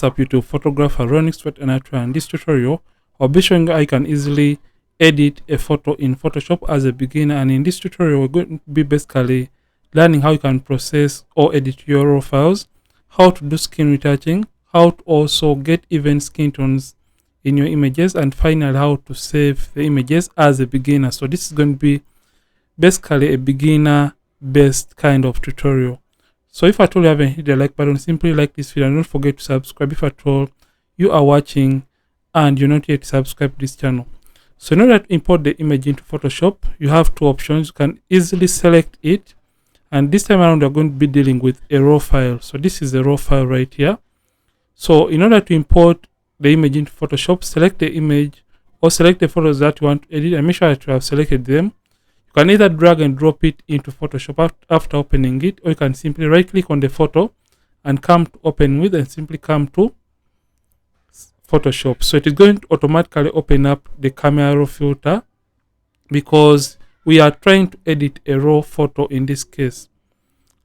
Up you to photograph a running sweat and natural. In this tutorial, I'll be showing you how you can easily edit a photo in Photoshop as a beginner. And in this tutorial, we're going to be basically learning how you can process or edit your raw files, how to do skin retouching, how to also get even skin tones in your images, and finally how to save the images as a beginner. So this is going to be basically a beginner based kind of tutorial. So if at all you haven't hit the like button, simply like this video and don't forget to subscribe if at all you are watching and you're not yet subscribed to this channel. So in order to import the image into Photoshop, you have two options. You can easily select it, and this time around we're going to be dealing with a raw file. So this is a raw file right here. So in order to import the image into Photoshop, select the image or select the photos that you want to edit and make sure that you have selected them. You can either drag and drop it into Photoshop after opening it, or you can simply right click on the photo and come to open with and simply come to Photoshop. So it is going to automatically open up the camera raw filter because we are trying to edit a raw photo in this case.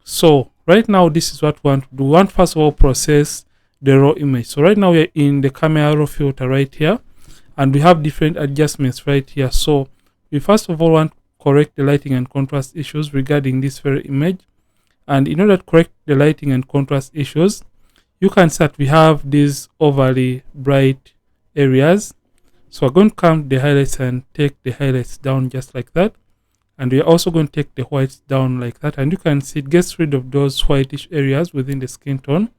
So right now this is what we want to do. We want first of all process the raw image. So right now we are in the camera raw filter right here, and we have different adjustments right here. So we first of all want to correct the lighting and contrast issues regarding this very image. And in order to correct the lighting and contrast issues, you can see that we have these overly bright areas. So we're going to come to the highlights and take the highlights down just like that. And we're also going to take the whites down like that. And you can see it gets rid of those whitish areas within the skin tone.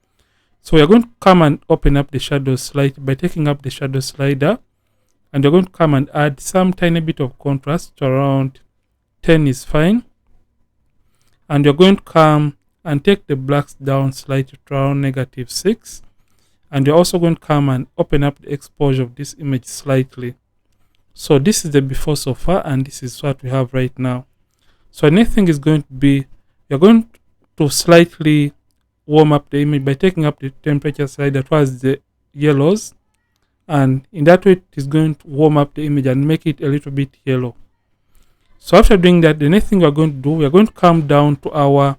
So we're going to come and open up the shadow slide by taking up the shadow slider. And we're going to come and add some tiny bit of contrast to around 10 is fine. And you're going to come and take the blacks down slightly to around -6. And you're also going to come and open up the exposure of this image slightly. So this is the before so far, and this is what we have right now. So the next thing is going to be, you're going to slightly warm up the image by taking up the temperature slider towards the yellows. And in that way, it is going to warm up the image and make it a little bit yellow. So after doing that, the next thing we're going to do, we're going to come down to our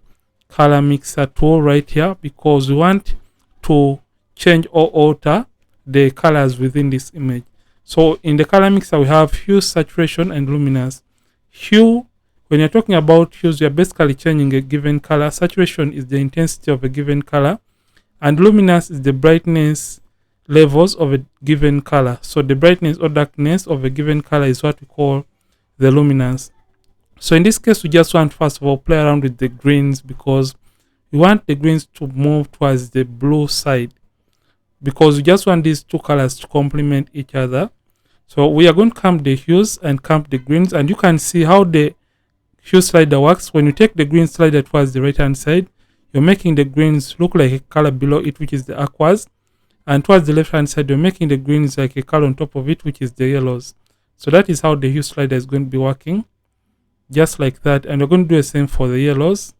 color mixer tool right here because we want to change or alter the colors within this image. So in the color mixer, we have hue, saturation, and luminance. Hue, when you're talking about hues, you're basically changing a given color. Saturation is the intensity of a given color, and luminance is the brightness levels of a given color. So the brightness or darkness of a given color is what we call the luminance. So in this case, we just want first of all play around with the greens because we want the greens to move towards the blue side because we just want these two colors to complement each other. So we are going to come the hues and come the greens, and you can see how the hue slider works. When you take the green slider towards the right hand side, you're making the greens look like a color below it, which is the aquas, and towards the left hand side, you're making the greens like a color on top of it, which is the yellows. So that is how the hue slider is going to be working, just like that. And we're going to do the same for the yellows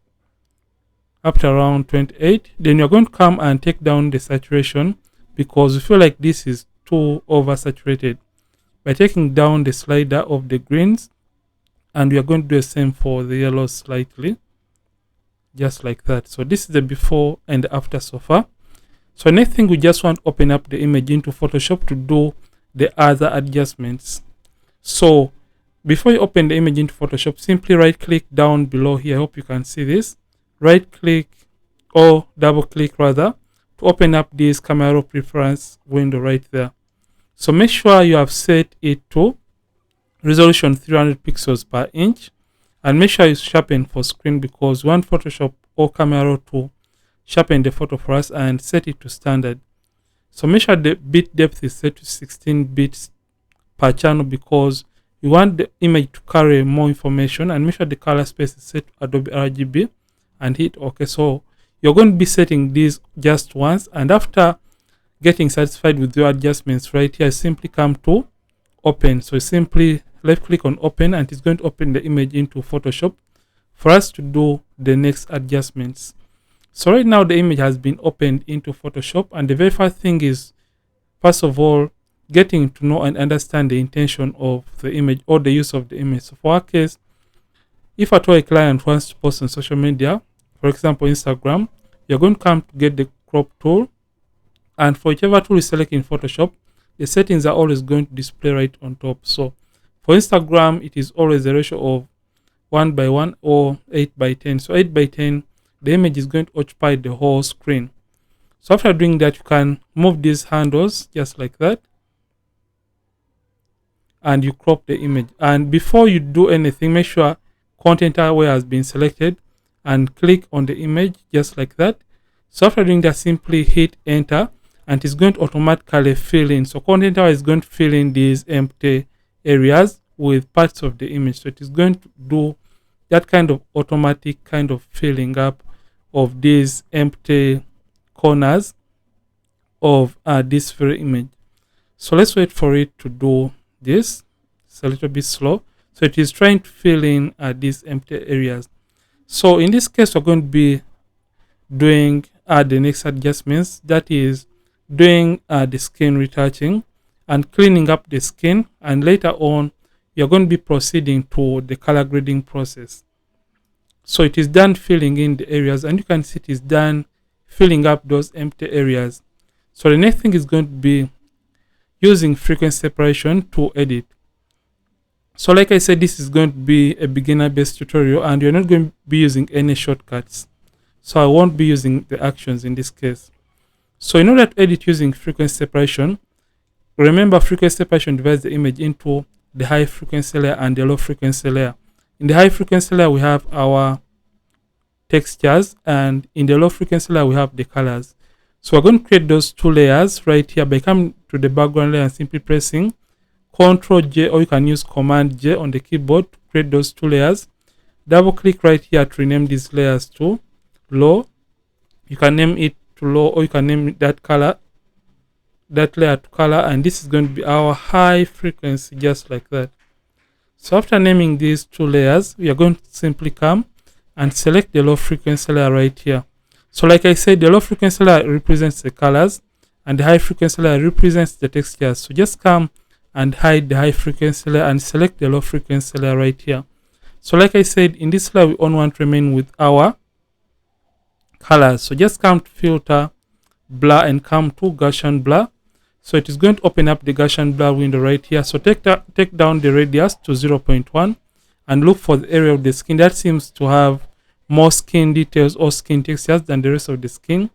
up to around 28. Then you're going to come and take down the saturation because we feel like this is too oversaturated by taking down the slider of the greens. And we are going to do the same for the yellows slightly, just like that. So this is the before and the after so far. So next thing, we just want to open up the image into Photoshop to do the other adjustments. So before you open the image into Photoshop, simply right click down below here. I hope you can see this. Right click or double click rather to open up this camera preference window right there. So make sure you have set it to resolution 300 pixels per inch, and make sure you sharpen for screen because we want Photoshop or camera to sharpen the photo for us and set it to standard. So make sure the bit depth is set to 16 bits per channel because you want the image to carry more information, and make sure the color space is set to Adobe RGB and hit OK. So you're going to be setting these just once, and after getting satisfied with your adjustments right here, simply come to open. So simply left click on open, and it's going to open the image into Photoshop for us to do the next adjustments. So right now the image has been opened into Photoshop, and the very first thing is first of all getting to know and understand the intention of the image or the use of the image. So for our case, if at all a client wants to post on social media, for example Instagram, you're going to come to get the crop tool, And for whichever tool you select in Photoshop, the settings are always going to display right on top. So for Instagram, it is always a ratio of 1 by 1 or 8 by 10. So 8 by 10, the image is going to occupy the whole screen. So after doing that, you can move these handles just like that, and you crop the image. And before you do anything, make sure content aware has been selected and click on the image just like that. So after doing that, simply hit enter, and it's going to automatically fill in. So content aware is going to fill in these empty areas with parts of the image. So it is going to do that kind of automatic kind of filling up of these empty corners of this very image. So let's wait for it to do this. It's a little bit slow. So it is trying to fill in these empty areas. So in this case, we're going to be doing the next adjustments. That is doing the skin retouching and cleaning up the skin. And later on, you're going to be proceeding to the color grading process. So it is done filling in the areas, and you can see it is done filling up those empty areas. So the next thing is going to be using frequency separation to edit. So like I said, this is going to be a beginner based tutorial, and you're not going to be using any shortcuts. So I won't be using the actions in this case. So in order to edit using frequency separation, remember frequency separation divides the image into the high frequency layer and the low frequency layer. In the high frequency layer, we have our textures, and in the low frequency layer, we have the colors. So we're going to create those two layers right here by coming to the background layer and simply pressing Ctrl J, or you can use Command J on the keyboard to create those two layers. Double click right here to rename these layers to low. You can name it to low, or you can name that color, that layer to color, and this is going to be our high frequency, just like that. So after naming these two layers, we are going to simply come and select the low frequency layer right here. So like I said, the low frequency layer represents the colors and the high frequency layer represents the textures. So just come and hide the high frequency layer and select the low frequency layer right here. So like I said, in this layer, we only want to remain with our colors. So just come to filter, blur, and come to Gaussian blur. So it is going to open up the Gaussian blur window right here. So take down the radius to 0.1 and look for the area of the skin that seems to have more skin details or skin textures than the rest of the skin.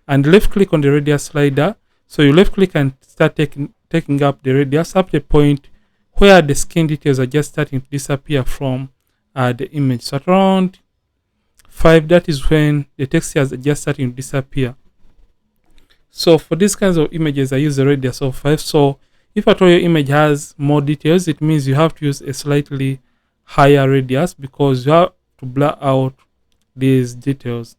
And left click on the radius slider. So you left click and start taking up the radius up to a point where the skin details are just starting to disappear from the image. So at around 5, that is when the textures are just starting to disappear. So for these kinds of images, I use a radius of 5. So if at all your image has more details, it means you have to use a slightly higher radius because you have to blur out these details.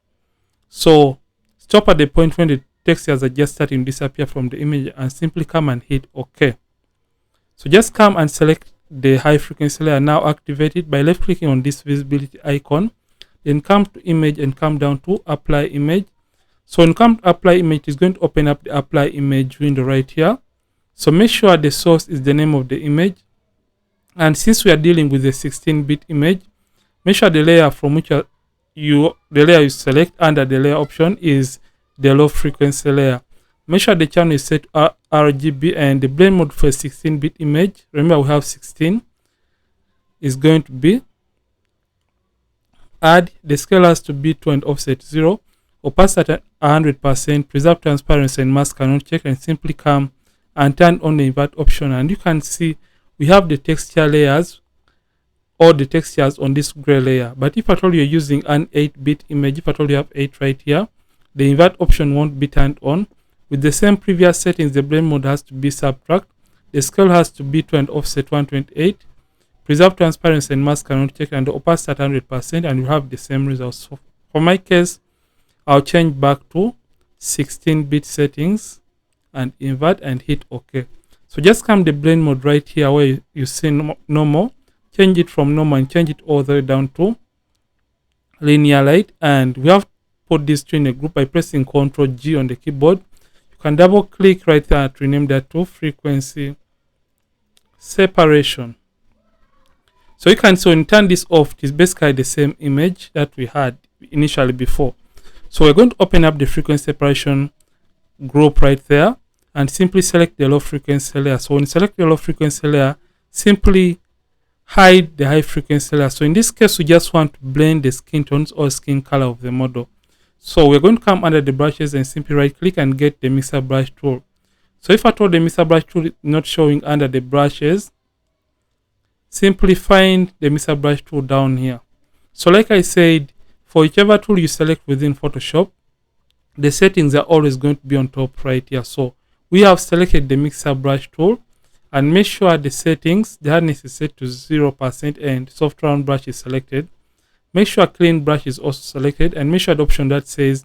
So stop at the point when the textures are just starting to disappear from the image and simply come and hit OK. So just come and select the high frequency layer. Now activate it by left clicking on this visibility icon. Then come to image and come down to apply image. So when you come to apply image, it's going to open up the apply image window right here. So make sure the source is the name of the image. And since we are dealing with a 16-bit image, make sure the layer from which the layer you select under the layer option is the low frequency layer. Make sure the channel is set to RGB, and the blend mode for a 16-bit image, remember we have 16, is going to be add. The scale has to be 2 and offset 0. Opacity at 100%, preserve transparency and mask cannot check, and simply come and turn on the invert option, and you can see we have the texture layers or the textures on this gray layer. But if at all you're using an 8-bit image, if at all you have 8 right here, the invert option won't be turned on. With the same previous settings, the blend mode has to be subtract, the scale has to be 2 and offset 128, preserve transparency and mask cannot check, and the opacity at 100%, and you have the same results. So for my case, I'll change back to 16-bit settings and invert and hit OK. So just come the blend mode right here where you see normal, change it from normal and change it all the way down to linear light, and we have put this two in a group by pressing Ctrl G on the keyboard. You can double click right there to rename that to frequency separation. So you can see when you turn this off, it is basically the same image that we had initially before. So we're going to open up the frequency separation group right there and simply select the low frequency layer. So when you select the low frequency layer, simply hide the high frequency layer. So in this case, we just want to blend the skin tones or skin color of the model. So we're going to come under the brushes and simply right click and get the mixer brush tool. So if at all the mixer brush tool is not showing under the brushes, simply find the mixer brush tool down here. So like I said, for whichever tool you select within Photoshop, the settings are always going to be on top right here. So we have selected the mixer brush tool, and make sure the settings, the hardness is set to 0% and soft round brush is selected. Make sure clean brush is also selected, and make sure the option that says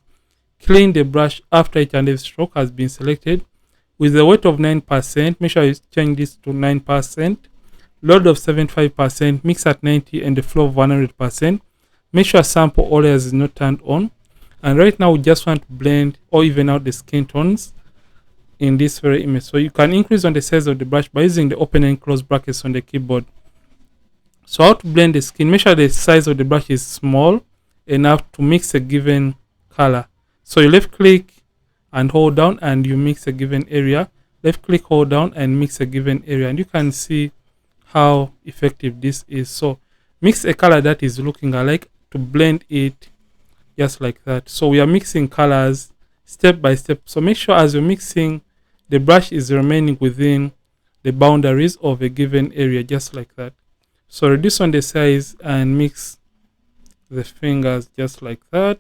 clean the brush after each and every stroke has been selected. With the weight of 9%, make sure you change this to 9%, load of 75%, mix at 90, and the flow of 100%. Make sure sample all layers is not turned on. And right now we just want to blend or even out the skin tones in this very image. So you can increase on the size of the brush by using the open and close brackets on the keyboard. So how to blend the skin? Make sure the size of the brush is small enough to mix a given color. So you left click and hold down and you mix a given area. Left click, hold down and mix a given area, and you can see how effective this is. So mix a color that is looking alike to blend it just like that. So we are mixing colors step by step. So make sure as you're mixing, the brush is remaining within the boundaries of a given area, just like that. So reduce on the size and mix the fingers just like that.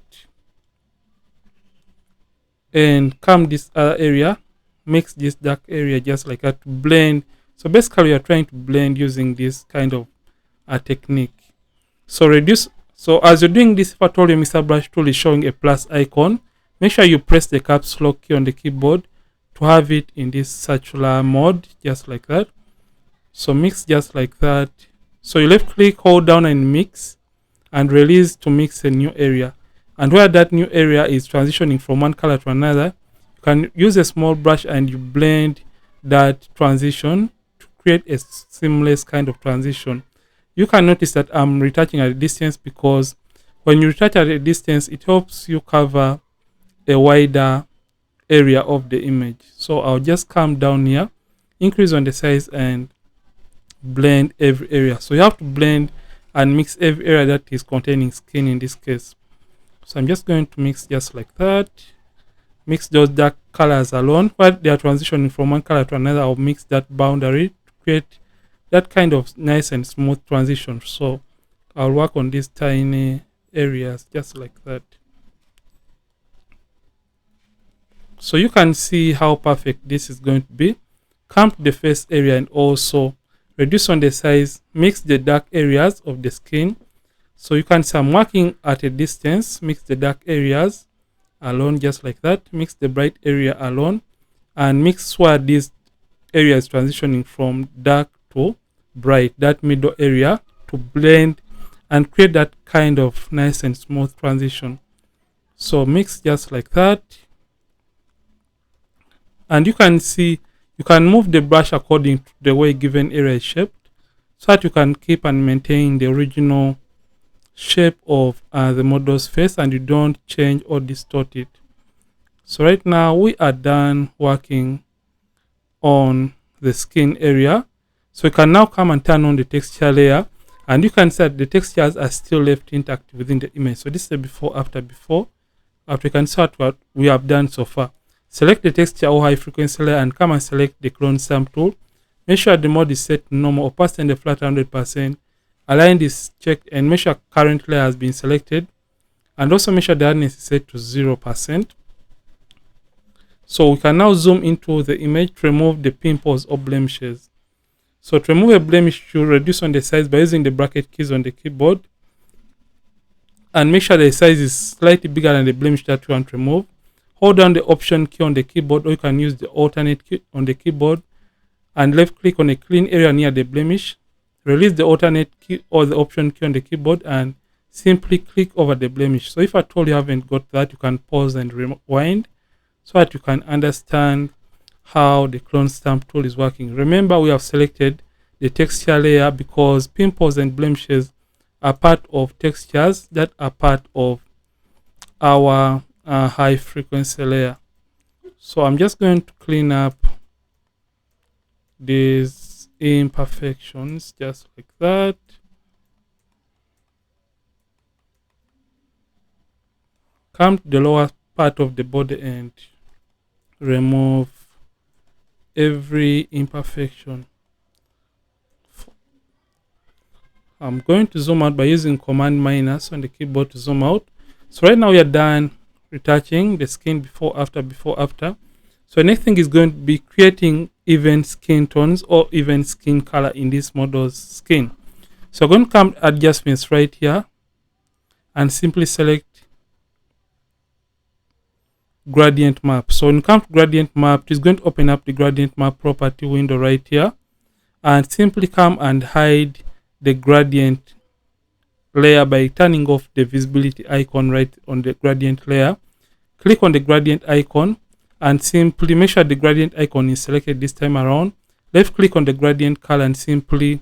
And come this other area, mix this dark area just like that to blend. So basically you're trying to blend using this kind of technique. So reduce. So as you're doing this, if at all your mixer brush tool is showing a plus icon, make sure you press the caps lock key on the keyboard to have it in this circular mode, just like that. So mix just like that. So you left click, hold down and mix, and release to mix a new area. And where that new area is transitioning from one color to another, you can use a small brush and you blend that transition to create a seamless kind of transition. You can notice that I'm retouching at a distance because when you retouch at a distance, it helps you cover a wider area of the image. So I'll just come down here, increase on the size and blend every area. So you have to blend and mix every area that is containing skin in this case. So I'm just going to mix just like that. Mix those dark colors alone. While they are transitioning from one color to another, I'll mix that boundary to create that kind of nice and smooth transition. So I'll work on these tiny areas just like that. So you can see how perfect this is going to be. Come to the face area and also reduce on the size, mix the dark areas of the skin. So you can see I'm working at a distance, mix the dark areas alone just like that, mix the bright area alone, and mix where this area is transitioning from dark to bright, that middle area, to blend and create that kind of nice and smooth transition. So mix just like that. And you can see you can move the brush according to the way given area is shaped, so that you can keep and maintain the original shape of the model's face and you don't change or distort it. So right now we are done working on the skin area. So you can now come and turn on the texture layer, and you can see that the textures are still left intact within the image. So this is a before, after you can see what we have done so far. Select the texture or high frequency layer and come and select the clone stamp tool. Make sure the mode is set to normal, opacity and the flat 100%. Align this checked and make sure current layer has been selected. And also make sure the hardness is set to 0%. So we can now zoom into the image to remove the pimples or blemishes. So to remove a blemish, you reduce on the size by using the bracket keys on the keyboard. And make sure the size is slightly bigger than the blemish that you want to remove. Hold down the option key on the keyboard, or you can use the alternate key on the keyboard and left click on a clean area near the blemish. Release the alternate key or the option key on the keyboard and simply click over the blemish. So if at all you haven't got that, you can pause and rewind so that you can understand how the clone stamp tool is working. Remember, we have selected the texture layer because pimples and blemishes are part of textures that are part of our high frequency layer. So I'm just going to clean up these imperfections just like that. Come to the lower part of the body and remove every imperfection. I'm going to zoom out by using command minus on the keyboard to zoom out. So right now we are done retouching the skin before after. So the next thing is going to be creating even skin tones or even skin color in this model's skin. So I'm going to come to adjustments right here and simply select gradient map. So when you come to gradient map, it's going to open up the gradient map property window right here, and simply come and hide the gradient layer by turning off the visibility icon right on the gradient layer. Click on the gradient icon and simply make sure the gradient icon is selected this time around. Left click on the gradient color and simply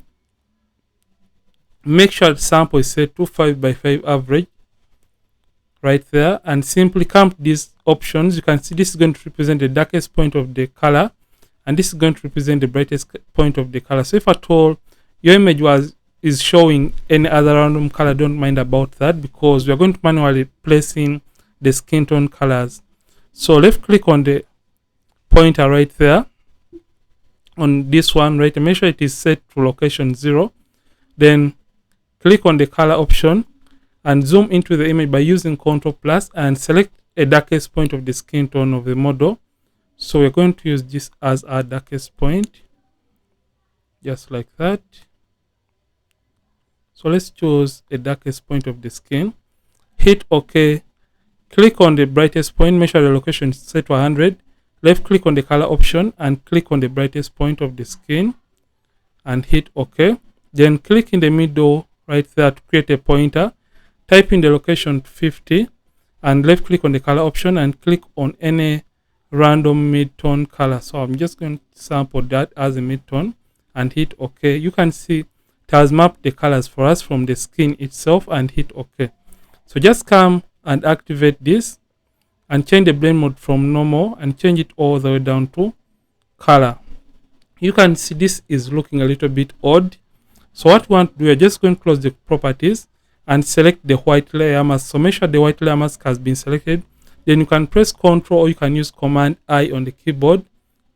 make sure the sample is set to 5x5 average right there, and simply come to these options. You can see this is going to represent the darkest point of the color, and this is going to represent the brightest point of the color. So if at all your image is showing any other random color, don't mind about that, because we are going to manually place in the skin tone colors. So left click on the pointer right there on this one, right, and make sure it is set to location 0. Then click on the color option and zoom into the image by using Ctrl plus and select a darkest point of the skin tone of the model. So we're going to use this as our darkest point, just like that. So let's choose a darkest point of the skin, hit OK, click on the brightest point, make sure the location is set to 100, left click on the color option and click on the brightest point of the skin and hit OK. Then click in the middle right there to create a pointer, type in the location 50 and left click on the color option and click on any random mid-tone color. So I'm just going to sample that as a mid-tone and hit OK. You can see it has mapped the colors for us from the skin itself and hit OK. So just come and activate this and change the blend mode from normal and change it all the way down to color. You can see this is looking a little bit odd. So what we want to do, we're just going to close the properties and select the white layer mask. So make sure the white layer mask has been selected. Then you can press Ctrl or you can use Command I on the keyboard.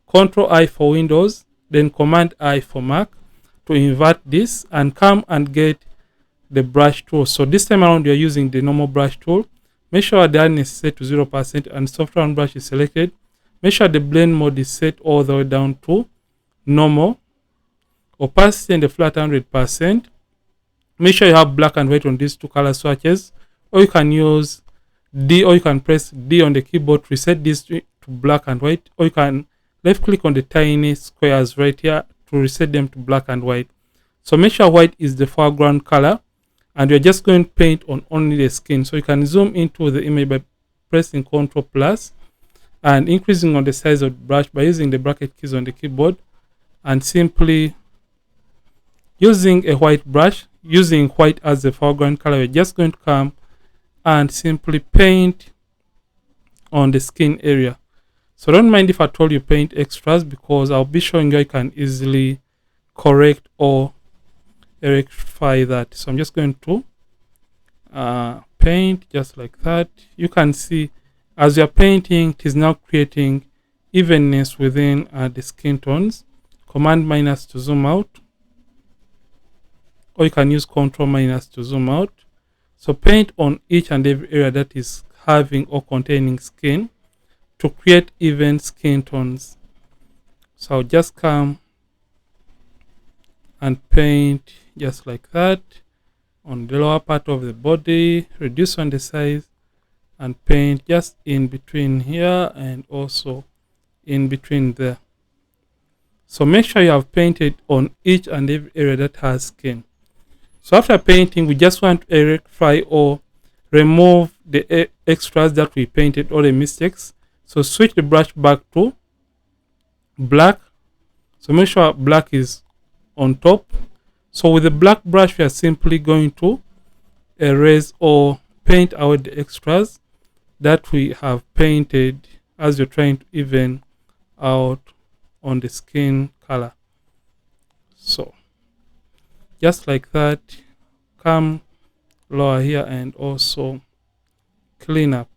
Ctrl I for Windows, then Command I for Mac to invert this and come and get the brush tool. So this time around you're using the normal brush tool. Make sure the hardness is set to 0% and soft round brush is selected. Make sure the blend mode is set all the way down to normal. Opacity and the flat 100%. Make sure you have black and white on these two color swatches, or you can use D, or you can press D on the keyboard to reset this to black and white, or you can left click on the tiny squares right here to reset them to black and white. So make sure white is the foreground color, and we're just going to paint on only the skin. So you can zoom into the image by pressing Ctrl plus and increasing on the size of the brush by using the bracket keys on the keyboard, and simply using a white brush, using white as the foreground color, we're just going to come and simply paint on the skin area. So don't mind if I told you paint extras, because I'll be showing you can easily correct or rectify that. So I'm just going to paint just like that. You can see as you're painting, it is now creating evenness within the skin tones. Command minus to zoom out, or you can use Ctrl minus to zoom out. So paint on each and every area that is having or containing skin to create even skin tones. So I'll just come and paint just like that on the lower part of the body, reduce on the size and paint just in between here and also in between there. So make sure you have painted on each and every area that has skin. So after painting, we just want to rectify or remove the extras that we painted or the mistakes. So switch the brush back to black. So make sure black is on top. So with the black brush, we are simply going to erase or paint out the extras that we have painted as you're trying to even out on the skin color. So just like that, come lower here and also clean up.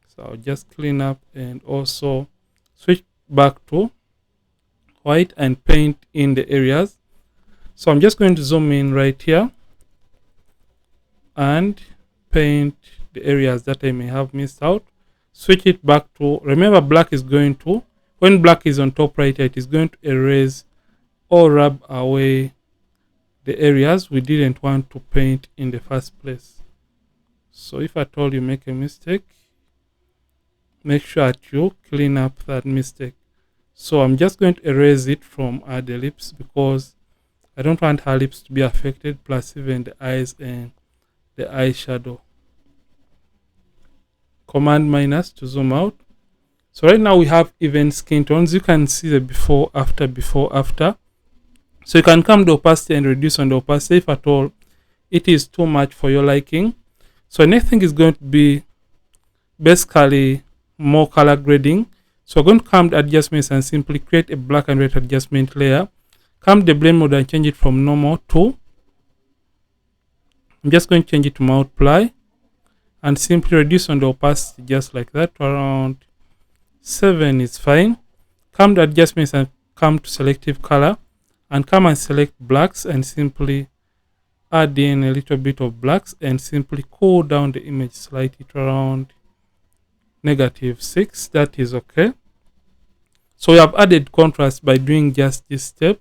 So I'll just clean up and also switch back to white and paint in the areas. So I'm just going to zoom in right here and paint the areas that I may have missed out. Switch it back to, remember black is going to, when black is on top right here, it is going to erase or rub away the areas we didn't want to paint in the first place. So if at all you make a mistake, make sure that you clean up that mistake. So I'm just going to erase it from the lips because I don't want her lips to be affected, plus even the eyes and the eyeshadow. Command minus to zoom out. So right now we have even skin tones. You can see the before, after. So you can come to opacity and reduce on the opacity if at all it is too much for your liking. So next thing is going to be basically more color grading. So we're going to come to adjustments and simply create a black and white adjustment layer. Come to the blend mode and change it from normal to, I'm just going to change it to multiply and simply reduce on the opacity just like that to around 7 is fine. Come to adjustments and come to selective color and come and select blacks and simply add in a little bit of blacks and simply cool down the image slightly to around -6. That is okay. So we have added contrast by doing just this step.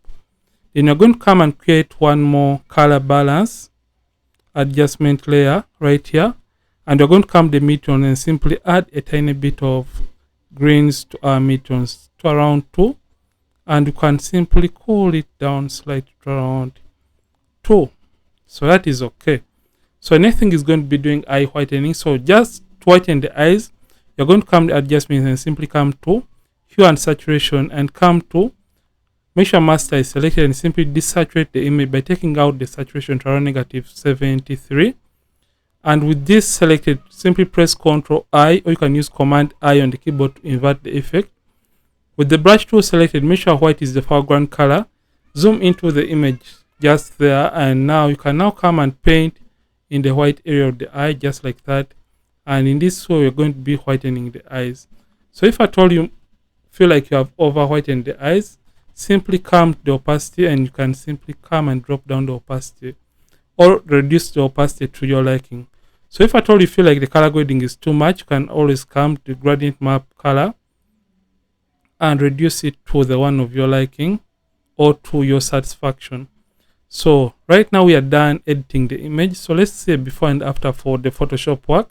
Then you're going to come and create one more color balance adjustment layer right here, and you're going to come to the midtone and simply add a tiny bit of greens to our midtones to around 2, and you can simply cool it down slightly to around 2. So that is okay. So next thing is going to be doing eye whitening. So just to whiten the eyes, you're going to come to adjustments and simply come to hue and saturation and come to make sure master is selected and simply desaturate the image by taking out the saturation to around -73. And with this selected, simply press Ctrl I, or you can use Command I on the keyboard to invert the effect. With the brush tool selected, make sure white is the foreground color. Zoom into the image just there, and now you can now come and paint in the white area of the eye just like that. And in this way, we're going to be whitening the eyes. So if at all you feel like you have over whitened the eyes, simply come to the opacity and you can simply come and drop down the opacity or reduce the opacity to your liking. So if at all you feel like the color grading is too much, you can always come to the gradient map color and reduce it to the one of your liking or to your satisfaction. So right now we are done editing the image. So let's see before and after for the Photoshop work.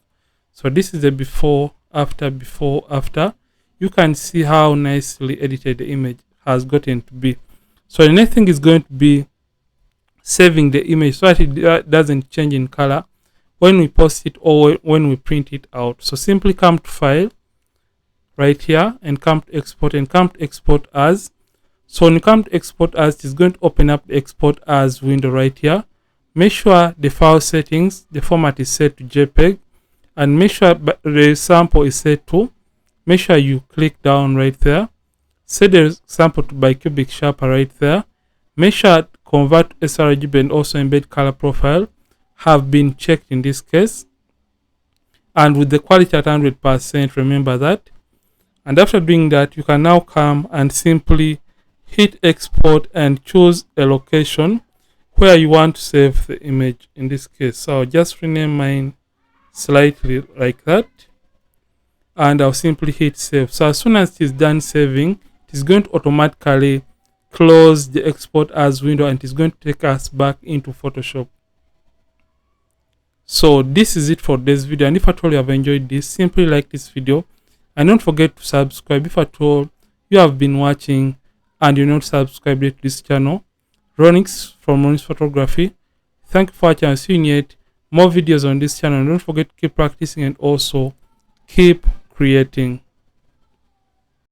So this is the before, after. You can see how nicely edited the image has gotten to be. So the next thing is going to be saving the image so that it doesn't change in color when we post it or when we print it out. So simply come to File right here and come to Export and come to Export As. So when you come to Export As, it's going to open up the Export As window right here. Make sure the file settings, the format is set to JPEG, and make sure the sample is set to, make sure you click down right there. Set the sample to bicubic sharper right there. Make sure convert to sRGB and also embed color profile have been checked in this case. And with the quality at 100%, remember that. And after doing that, you can now come and simply hit export and choose a location where you want to save the image in this case. So I'll just rename mine slightly like that. And I'll simply hit save. So as soon as it is done saving, it is going to automatically close the export as window and it is going to take us back into Photoshop. So this is it for this video, and if at all you have enjoyed this, simply like this video and don't forget to subscribe if at all you have been watching and you're not subscribed to this channel. Ronix from Ronix Photography. Thank you for watching. I'll see you yet more videos on this channel, and don't forget to keep practicing and also keep creating.